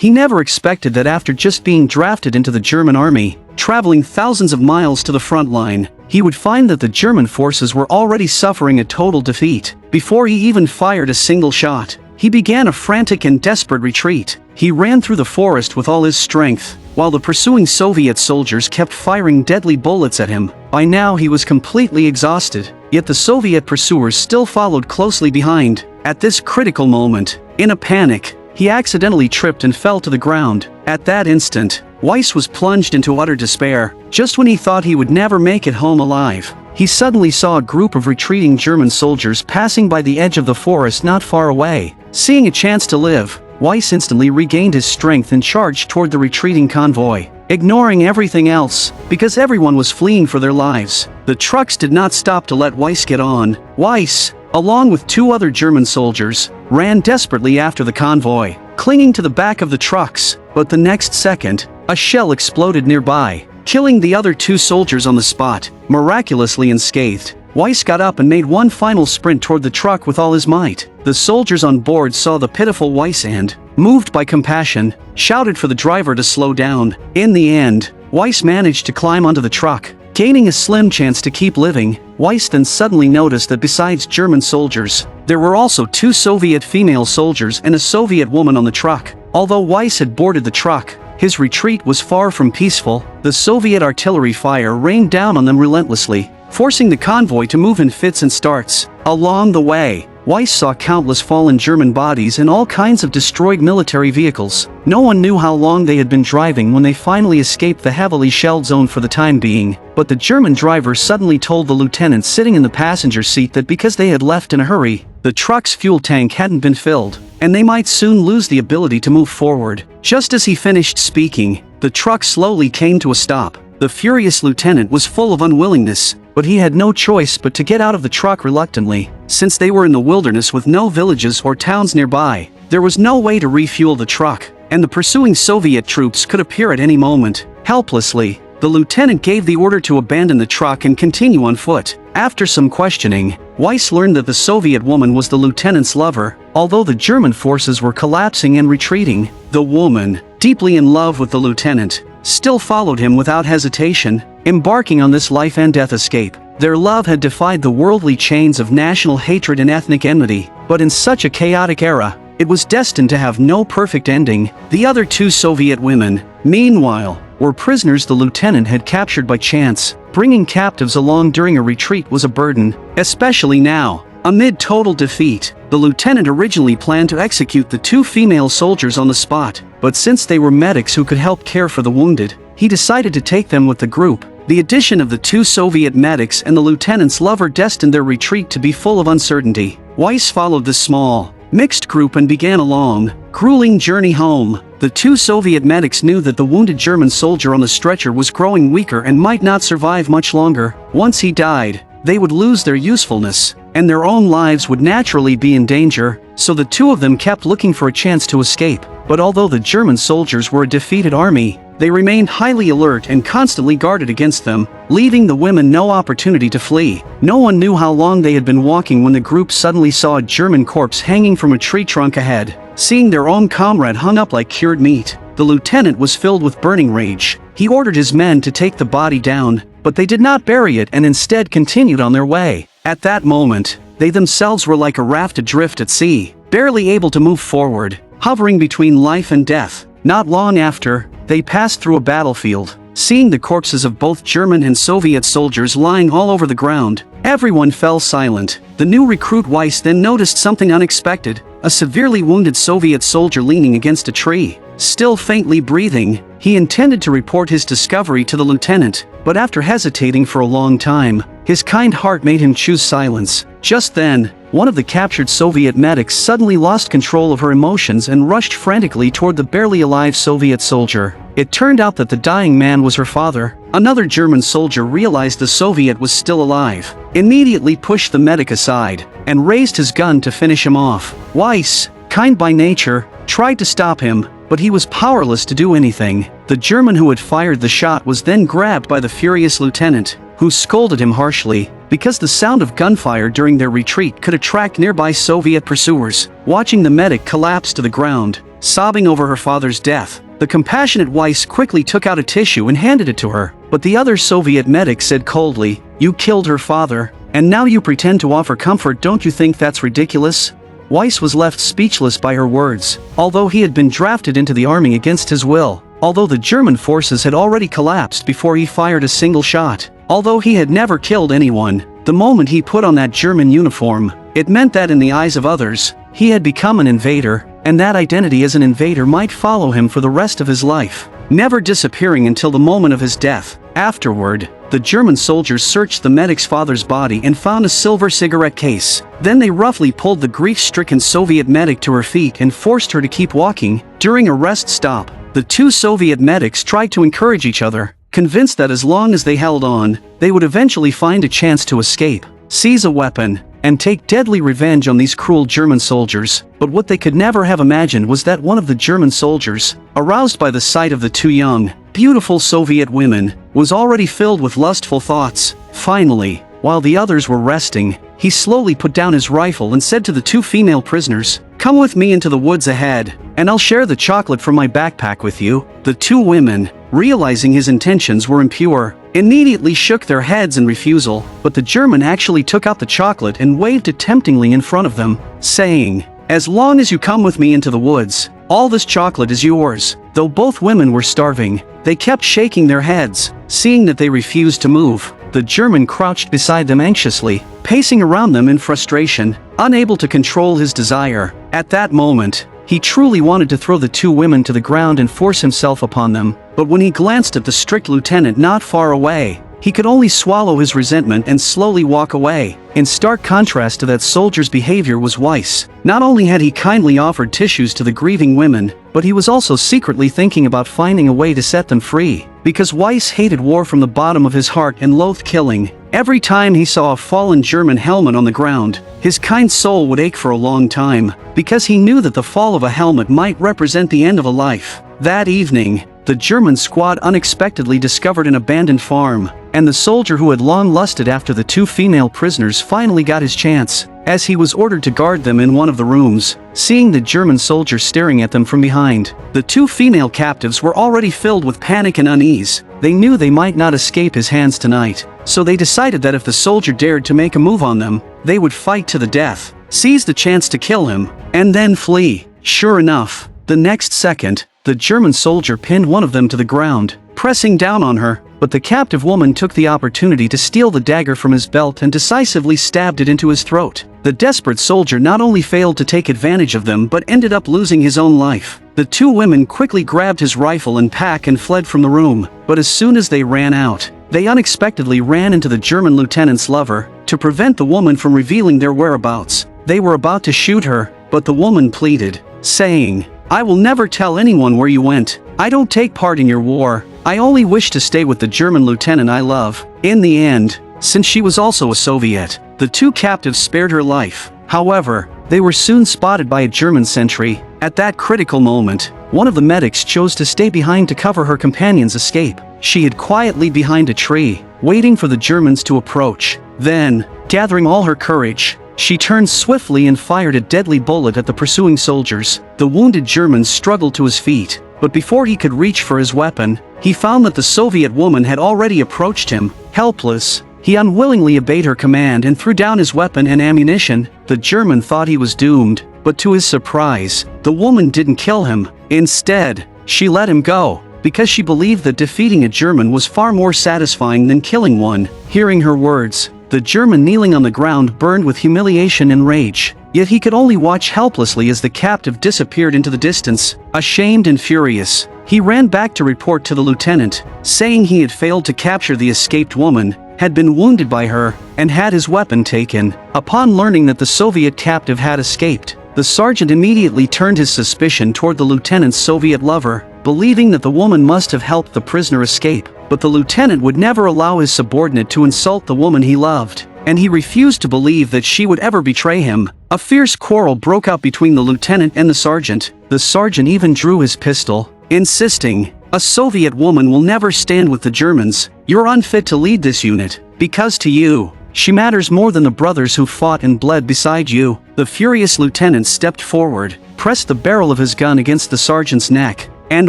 He never expected that after just being drafted into the German army, traveling thousands of miles to the front line, he would find that the German forces were already suffering a total defeat. Before he even fired a single shot, he began a frantic and desperate retreat. He ran through the forest with all his strength, while the pursuing Soviet soldiers kept firing deadly bullets at him. By now he was completely exhausted, yet the Soviet pursuers still followed closely behind. At this critical moment, in a panic, he accidentally tripped and fell to the ground. At that instant, Weiss was plunged into utter despair. Just when he thought he would never make it home alive, he suddenly saw a group of retreating German soldiers passing by the edge of the forest not far away. Seeing a chance to live, Weiss instantly regained his strength and charged toward the retreating convoy, ignoring everything else, because everyone was fleeing for their lives. The trucks did not stop to let Weiss get on. Weiss, along with 2 other German soldiers, ran desperately after the convoy, clinging to the back of the trucks, but the next second, a shell exploded nearby, killing the other 2 soldiers on the spot. Miraculously unscathed, Weiss got up and made one final sprint toward the truck with all his might. The soldiers on board saw the pitiful Weiss and, moved by compassion, shouted for the driver to slow down. In the end, Weiss managed to climb onto the truck, gaining a slim chance to keep living. Weiss then suddenly noticed that besides German soldiers, there were also 2 Soviet female soldiers and a Soviet woman on the truck. Although Weiss had boarded the truck, his retreat was far from peaceful. The Soviet artillery fire rained down on them relentlessly, forcing the convoy to move in fits and starts. Along the way, Weiss saw countless fallen German bodies and all kinds of destroyed military vehicles. No one knew how long they had been driving when they finally escaped the heavily shelled zone for the time being, but the German driver suddenly told the lieutenant sitting in the passenger seat that because they had left in a hurry, the truck's fuel tank hadn't been filled, and they might soon lose the ability to move forward. Just as he finished speaking, the truck slowly came to a stop. The furious lieutenant was full of unwillingness, but he had no choice but to get out of the truck reluctantly. Since they were in the wilderness with no villages or towns nearby, there was no way to refuel the truck, and the pursuing Soviet troops could appear at any moment. Helplessly, the lieutenant gave the order to abandon the truck and continue on foot. After some questioning, Weiss learned that the Soviet woman was the lieutenant's lover. Although the German forces were collapsing and retreating, the woman, deeply in love with the lieutenant, still followed him without hesitation, embarking on this life and death escape. Their love had defied the worldly chains of national hatred and ethnic enmity, but in such a chaotic era, it was destined to have no perfect ending. The other 2 Soviet women, meanwhile, were prisoners the lieutenant had captured by chance. Bringing captives along during a retreat was a burden, especially now. Amid total defeat, the lieutenant originally planned to execute the 2 female soldiers on the spot, but since they were medics who could help care for the wounded, he decided to take them with the group. The addition of the 2 Soviet medics and the lieutenant's lover destined their retreat to be full of uncertainty. Weiss followed the small, mixed group and began a long, grueling journey home. The 2 Soviet medics knew that the wounded German soldier on the stretcher was growing weaker and might not survive much longer. Once he died, they would lose their usefulness, and their own lives would naturally be in danger, so the 2 of them kept looking for a chance to escape. But although the German soldiers were a defeated army, they remained highly alert and constantly guarded against them, leaving the women no opportunity to flee. No one knew how long they had been walking when the group suddenly saw a German corpse hanging from a tree trunk ahead. Seeing their own comrade hung up like cured meat, the lieutenant was filled with burning rage. He ordered his men to take the body down, but they did not bury it and instead continued on their way. At that moment, they themselves were like a raft adrift at sea, barely able to move forward, hovering between life and death. Not long after, they passed through a battlefield. Seeing the corpses of both German and Soviet soldiers lying all over the ground, everyone fell silent. The new recruit Weiss then noticed something unexpected: a severely wounded Soviet soldier leaning against a tree, still faintly breathing. He intended to report his discovery to the lieutenant, but after hesitating for a long time, his kind heart made him choose silence. Just then, one of the captured Soviet medics suddenly lost control of her emotions and rushed frantically toward the barely alive Soviet soldier. It turned out that the dying man was her father. Another German soldier realized the Soviet was still alive, immediately pushed the medic aside, and raised his gun to finish him off. Weiss, kind by nature, tried to stop him, but he was powerless to do anything. The German who had fired the shot was then grabbed by the furious lieutenant. who scolded him harshly, because the sound of gunfire during their retreat could attract nearby Soviet pursuers. Watching the medic collapse to the ground, sobbing over her father's death, the compassionate Weiss quickly took out a tissue and handed it to her. But the other Soviet medic said coldly, "You killed her father, and now you pretend to offer comfort. Don't you think that's ridiculous?" Weiss was left speechless by her words. Although he had been drafted into the army against his will, although the German forces had already collapsed before he fired a single shot, although he had never killed anyone, the moment he put on that German uniform, it meant that in the eyes of others, he had become an invader, and that identity as an invader might follow him for the rest of his life, never disappearing until the moment of his death. Afterward, the German soldiers searched the medic's father's body and found a silver cigarette case. Then they roughly pulled the grief-stricken Soviet medic to her feet and forced her to keep walking. During a rest stop, the two Soviet medics tried to encourage each other, convinced that as long as they held on, they would eventually find a chance to escape, seize a weapon, and take deadly revenge on these cruel German soldiers. But what they could never have imagined was that one of the German soldiers, aroused by the sight of the two young, beautiful Soviet women, was already filled with lustful thoughts. Finally, while the others were resting, he slowly put down his rifle and said to the two female prisoners, "Come with me into the woods ahead, and I'll share the chocolate from my backpack with you." The two women, realizing his intentions were impure, immediately shook their heads in refusal, but the German actually took out the chocolate and waved it temptingly in front of them, saying, "As long as you come with me into the woods, all this chocolate is yours." Though both women were starving, they kept shaking their heads. Seeing that they refused to move, the German crouched beside them anxiously, pacing around them in frustration, unable to control his desire. At that moment, he truly wanted to throw the two women to the ground and force himself upon them, but when he glanced at the strict lieutenant not far away, he could only swallow his resentment and slowly walk away. In stark contrast to that soldier's behavior was Weiss. Not only had he kindly offered tissues to the grieving women, but he was also secretly thinking about finding a way to set them free. Because Weiss hated war from the bottom of his heart and loathed killing, every time he saw a fallen German helmet on the ground, his kind soul would ache for a long time, because he knew that the fall of a helmet might represent the end of a life. That evening, the German squad unexpectedly discovered an abandoned farm, and the soldier who had long lusted after the two female prisoners finally got his chance, as he was ordered to guard them in one of the rooms. Seeing the German soldier staring at them from behind, the two female captives were already filled with panic and unease. They knew they might not escape his hands tonight, so they decided that if the soldier dared to make a move on them, they would fight to the death, seize the chance to kill him, and then flee. Sure enough, the next second, the German soldier pinned one of them to the ground, pressing down on her, but the captive woman took the opportunity to steal the dagger from his belt and decisively stabbed it into his throat. The desperate soldier not only failed to take advantage of them but ended up losing his own life. The two women quickly grabbed his rifle and pack and fled from the room, but as soon as they ran out, they unexpectedly ran into the German lieutenant's lover. To prevent the woman from revealing their whereabouts, they were about to shoot her, but the woman pleaded, saying, "I will never tell anyone where you went. I don't take part in your war. I only wish to stay with the German lieutenant I love." In the end, since she was also a Soviet, the two captives spared her life. However, they were soon spotted by a German sentry. At that critical moment, one of the medics chose to stay behind to cover her companion's escape. She hid quietly behind a tree, waiting for the Germans to approach. Then, gathering all her courage, she turned swiftly and fired a deadly bullet at the pursuing soldiers. The wounded German struggled to his feet, but before he could reach for his weapon, he found that the Soviet woman had already approached him. Helpless, he unwillingly obeyed her command and threw down his weapon and ammunition. The German thought he was doomed, but to his surprise, the woman didn't kill him. Instead, she let him go, because she believed that defeating a German was far more satisfying than killing one. Hearing her words, the German kneeling on the ground burned with humiliation and rage, yet he could only watch helplessly as the captive disappeared into the distance. Ashamed and furious, he ran back to report to the lieutenant, saying he had failed to capture the escaped woman, had been wounded by her, and had his weapon taken. Upon learning that the Soviet captive had escaped, the sergeant immediately turned his suspicion toward the lieutenant's Soviet lover, believing that the woman must have helped the prisoner escape. But the lieutenant would never allow his subordinate to insult the woman he loved, and he refused to believe that she would ever betray him. A fierce quarrel broke out between the lieutenant and the sergeant. The sergeant even drew his pistol, insisting, "A Soviet woman will never stand with the Germans. You're unfit to lead this unit." Because to you, she matters more than the brothers who fought and bled beside you." The furious lieutenant stepped forward, pressed the barrel of his gun against the sergeant's neck, and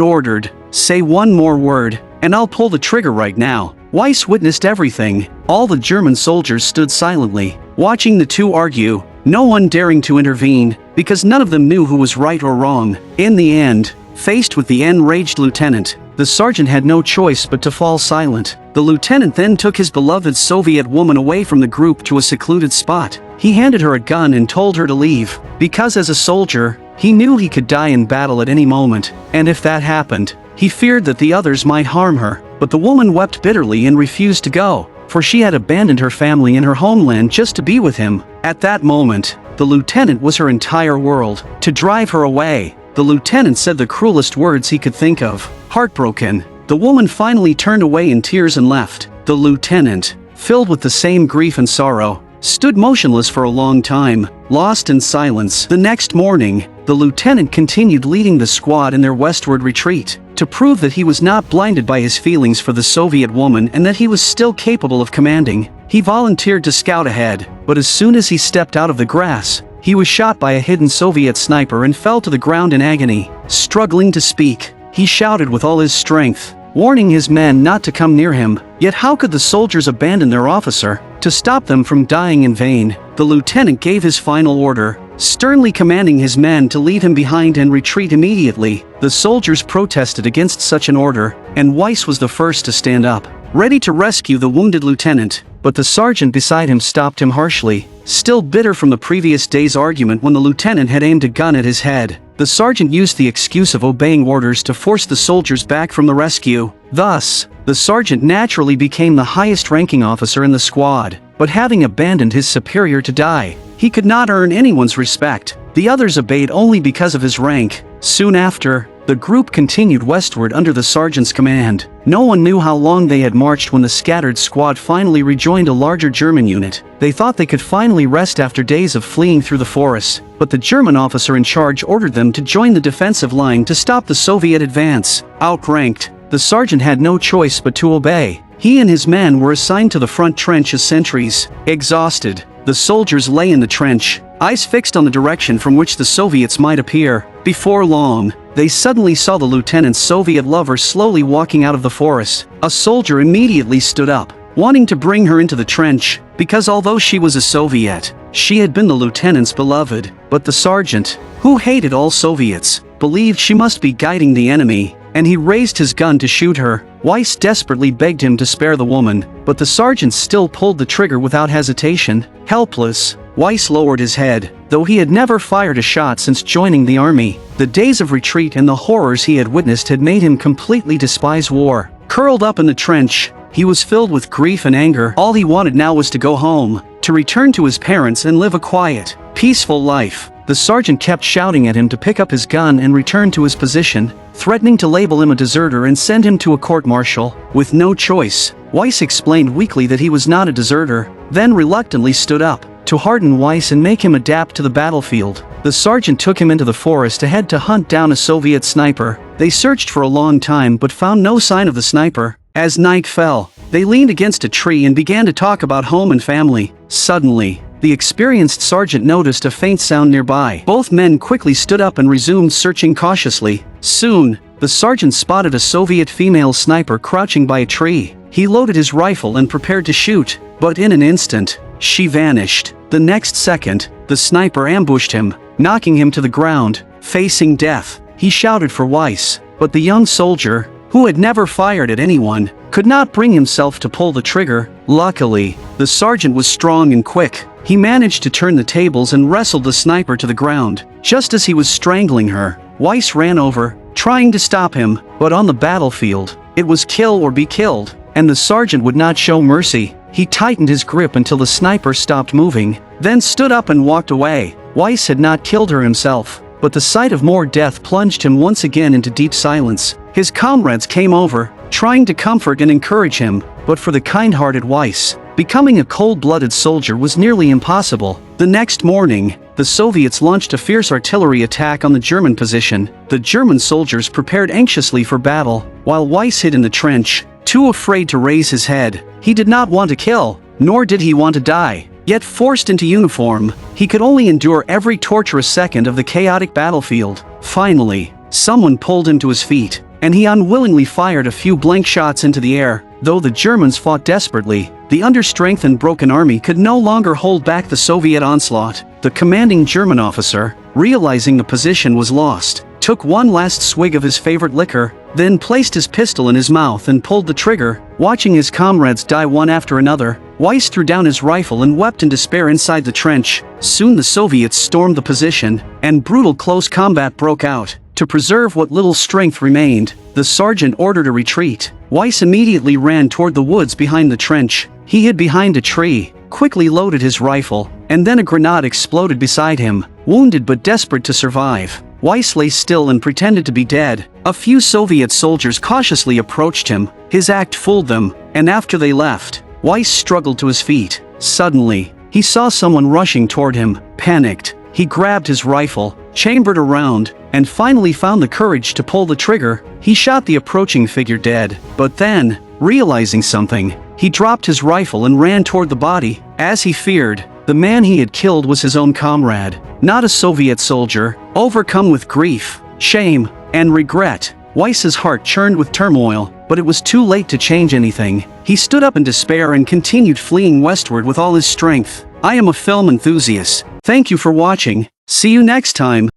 ordered, "Say one more word, and I'll pull the trigger right now." Weiss witnessed everything. All the German soldiers stood silently, watching the two argue, no one daring to intervene, because none of them knew who was right or wrong. In the end, faced with the enraged lieutenant, the sergeant had no choice but to fall silent. The lieutenant then took his beloved Soviet woman away from the group to a secluded spot. He handed her a gun and told her to leave, because as a soldier, he knew he could die in battle at any moment, and if that happened, he feared that the others might harm her. But the woman wept bitterly and refused to go, for she had abandoned her family and her homeland just to be with him. At that moment, the lieutenant was her entire world. To drive her away, the lieutenant said the cruelest words he could think of. Heartbroken, the woman finally turned away in tears and left. The lieutenant, filled with the same grief and sorrow, stood motionless for a long time, lost in silence. The next morning, the lieutenant continued leading the squad in their westward retreat. To prove that he was not blinded by his feelings for the Soviet woman and that he was still capable of commanding, he volunteered to scout ahead, but as soon as he stepped out of the grass, he was shot by a hidden Soviet sniper and fell to the ground in agony. Struggling to speak, he shouted with all his strength, warning his men not to come near him. Yet how could the soldiers abandon their officer? To stop them from dying in vain, the lieutenant gave his final order, sternly commanding his men to leave him behind and retreat immediately. The soldiers protested against such an order, and Weiss was the first to stand up, ready to rescue the wounded lieutenant. But the sergeant beside him stopped him harshly, still bitter from the previous day's argument when the lieutenant had aimed a gun at his head. The sergeant used the excuse of obeying orders to force the soldiers back from the rescue. Thus, the sergeant naturally became the highest-ranking officer in the squad, but having abandoned his superior to die, he could not earn anyone's respect. The others obeyed only because of his rank. Soon after, the group continued westward under the sergeant's command. No one knew how long they had marched when the scattered squad finally rejoined a larger German unit. They thought they could finally rest after days of fleeing through the forests, but the German officer in charge ordered them to join the defensive line to stop the Soviet advance. Outranked, the sergeant had no choice but to obey. He and his men were assigned to the front trench as sentries. Exhausted, the soldiers lay in the trench, eyes fixed on the direction from which the Soviets might appear. Before long, they suddenly saw the lieutenant's Soviet lover slowly walking out of the forest. A soldier immediately stood up, wanting to bring her into the trench, because although she was a Soviet, she had been the lieutenant's beloved. But the sergeant, who hated all Soviets, believed she must be guiding the enemy, and he raised his gun to shoot her. Weiss desperately begged him to spare the woman, but the sergeant still pulled the trigger without hesitation. Helpless, Weiss lowered his head, though he had never fired a shot since joining the army. The days of retreat and the horrors he had witnessed had made him completely despise war. Curled up in the trench, he was filled with grief and anger. All he wanted now was to go home, to return to his parents and live a quiet, peaceful life. The sergeant kept shouting at him to pick up his gun and return to his position, threatening to label him a deserter and send him to a court-martial. With no choice, Weiss explained weakly that he was not a deserter, then reluctantly stood up, to harden Weiss and make him adapt to the battlefield. The sergeant took him into the forest ahead to hunt down a Soviet sniper. They searched for a long time but found no sign of the sniper. As night fell, they leaned against a tree and began to talk about home and family. Suddenly, the experienced sergeant noticed a faint sound nearby. Both men quickly stood up and resumed searching cautiously. Soon, the sergeant spotted a Soviet female sniper crouching by a tree. He loaded his rifle and prepared to shoot, but in an instant, she vanished. The next second, the sniper ambushed him, knocking him to the ground. Facing death, he shouted for Weiss, but the young soldier, who had never fired at anyone, could not bring himself to pull the trigger. Luckily, the sergeant was strong and quick. He managed to turn the tables and wrestled the sniper to the ground. Just as he was strangling her, Weiss ran over, trying to stop him, but on the battlefield, it was kill or be killed, and the sergeant would not show mercy. He tightened his grip until the sniper stopped moving, then stood up and walked away. Weiss had not killed her himself, but the sight of more death plunged him once again into deep silence. His comrades came over, trying to comfort and encourage him, but for the kind-hearted Weiss, becoming a cold-blooded soldier was nearly impossible. The next morning, the Soviets launched a fierce artillery attack on the German position. The German soldiers prepared anxiously for battle, while Weiss hid in the trench, too too afraid to raise his head. He did not want to kill, nor did he want to die. Yet forced into uniform, he could only endure every torturous second of the chaotic battlefield. Finally, someone pulled him to his feet, and he unwillingly fired a few blank shots into the air. Though the Germans fought desperately, the understrength and broken army could no longer hold back the Soviet onslaught. The commanding German officer, realizing the position was lost, took one last swig of his favorite liquor, then placed his pistol in his mouth and pulled the trigger. Watching his comrades die one after another, Weiss threw down his rifle and wept in despair inside the trench. Soon the Soviets stormed the position, and brutal close combat broke out. To preserve what little strength remained, the sergeant ordered a retreat. Weiss immediately ran toward the woods behind the trench. He hid behind a tree, quickly loaded his rifle, and then a grenade exploded beside him. Wounded but desperate to survive, Weiss lay still and pretended to be dead. A few Soviet soldiers cautiously approached him. His act fooled them, and after they left, Weiss struggled to his feet. Suddenly, he saw someone rushing toward him. Panicked, he grabbed his rifle, chambered a round, and finally found the courage to pull the trigger. He shot the approaching figure dead. But then, realizing something, he dropped his rifle and ran toward the body. As he feared, the man he had killed was his own comrade, not a Soviet soldier. Overcome with grief, shame, and regret, Weiss's heart churned with turmoil, but it was too late to change anything. He stood up in despair and continued fleeing westward with all his strength. I am a film enthusiast. Thank you for watching. See you next time.